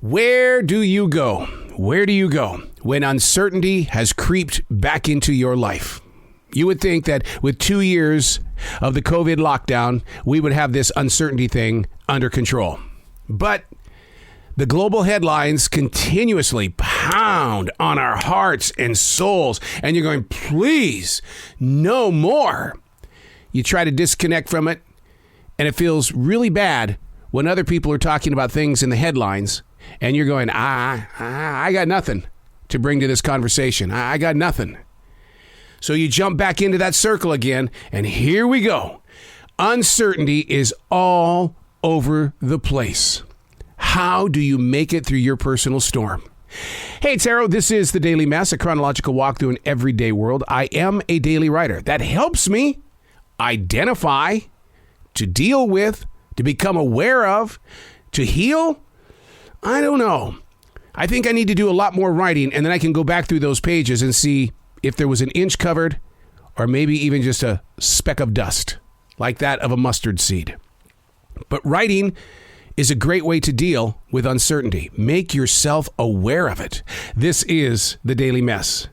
Where do you go? Where do you go when uncertainty has creeped back into your life? You would think that with 2 years of the COVID lockdown, we would have this uncertainty thing under control. But the global headlines continuously pound on our hearts and souls, and you're going, please, no more. You try to disconnect from it, and it feels really bad when other people are talking about things in the headlines, and you're going, I got nothing to bring to this conversation. I got nothing. So you jump back into that circle again, and here we go. Uncertainty is all over the place. How do you make it through your personal storm? Hey, it's Arrow. This is The Daily Mess, a chronological walk through an everyday world. I am a daily writer. That helps me identify, to deal with, to become aware of, to heal. I don't know. I think I need to do a lot more writing, and then I can go back through those pages and see if there was an inch covered or maybe even just a speck of dust, like that of a mustard seed. But writing is a great way to deal with uncertainty. Make yourself aware of it. This is The Daily Mess.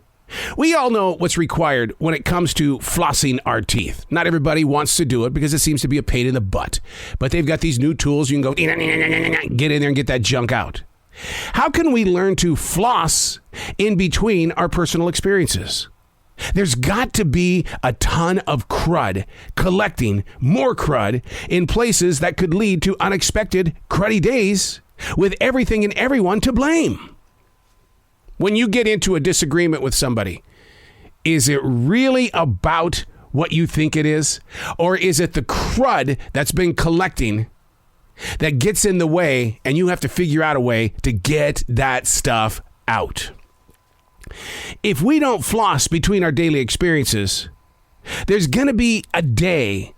We all know what's required when it comes to flossing our teeth. Not everybody wants to do it because it seems to be a pain in the butt. But they've got these new tools. You can go get in there and get that junk out. How can we learn to floss in between our personal experiences? There's got to be a ton of crud collecting more crud in places that could lead to unexpected cruddy days with everything and everyone to blame. When you get into a disagreement with somebody, is it really about what you think it is? Or is it the crud that's been collecting that gets in the way and you have to figure out a way to get that stuff out? If we don't floss between our daily experiences, there's going to be a day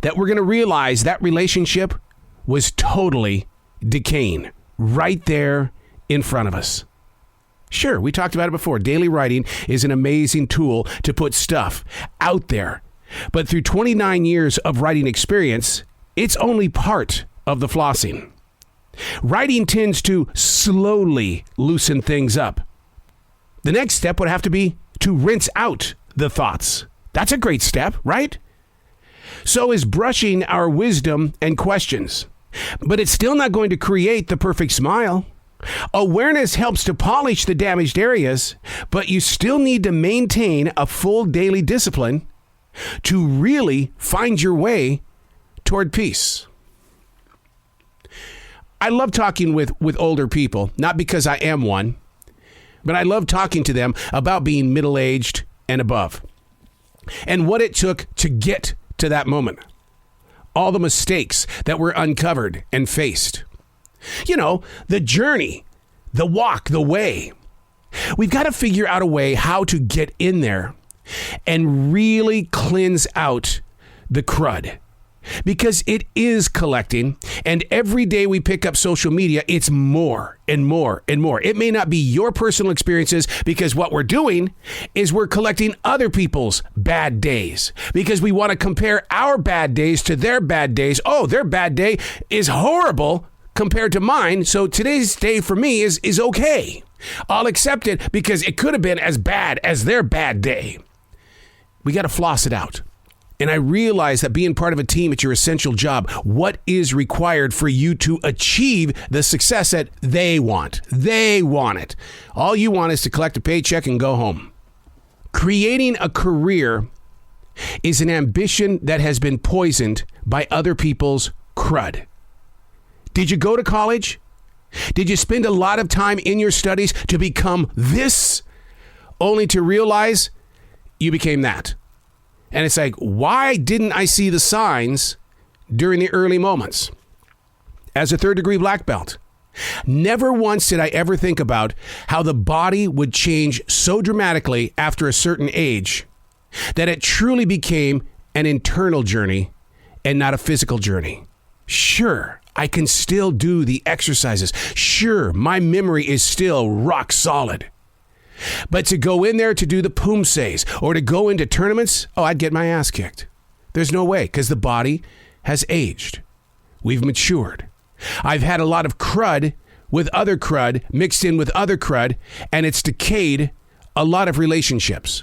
that we're going to realize that relationship was totally decaying right there in front of us. Sure, we talked about it before. Daily writing is an amazing tool to put stuff out there. But through 29 years of writing experience, it's only part of the flossing. Writing tends to slowly loosen things up. The next step would have to be to rinse out the thoughts. That's a great step, right? So is brushing our wisdom and questions. But it's still not going to create the perfect smile. Awareness helps to polish the damaged areas, but you still need to maintain a full daily discipline to really find your way toward peace. I love talking with older people, not because I am one, but I love talking to them about being middle-aged and above and what it took to get to that moment. All the mistakes that were uncovered and faced. You know, the journey, the walk, the way. We've got to figure out a way how to get in there and really cleanse out the crud. Because it is collecting, and every day we pick up social media, it's more and more and more. It may not be your personal experiences, because what we're doing is we're collecting other people's bad days because we want to compare our bad days to their bad days. Oh, their bad day is horrible compared to mine, so today's day for me is okay. I'll accept it because it could have been as bad as their bad day. We got to floss it out. And I realize that being part of a team, it's your essential job. What is required for you to achieve the success that they want? They want it. All you want is to collect a paycheck and go home. Creating a career is an ambition that has been poisoned by other people's crud. Did you go to college? Did you spend a lot of time in your studies to become this, only to realize you became that? And it's like, why didn't I see the signs during the early moments? As a third-degree black belt, never once did I ever think about how the body would change so dramatically after a certain age that it truly became an internal journey and not a physical journey. Sure, I can still do the exercises. Sure, my memory is still rock solid. But to go in there to do the poomsays or to go into tournaments, I'd get my ass kicked. There's no way, because the body has aged. We've matured. I've had a lot of crud with other crud, mixed in with other crud, and it's decayed a lot of relationships.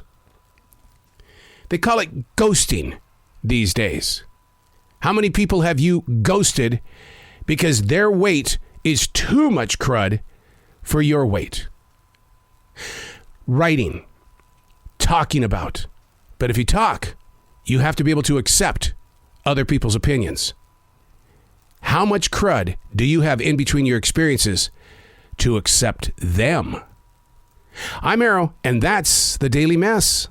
They call it ghosting these days. How many people have you ghosted because their weight is too much crud for your weight? Writing, talking about. But if you talk, you have to be able to accept other people's opinions. How much crud do you have in between your experiences to accept them? I'm Arrow, and that's the Daily Mess.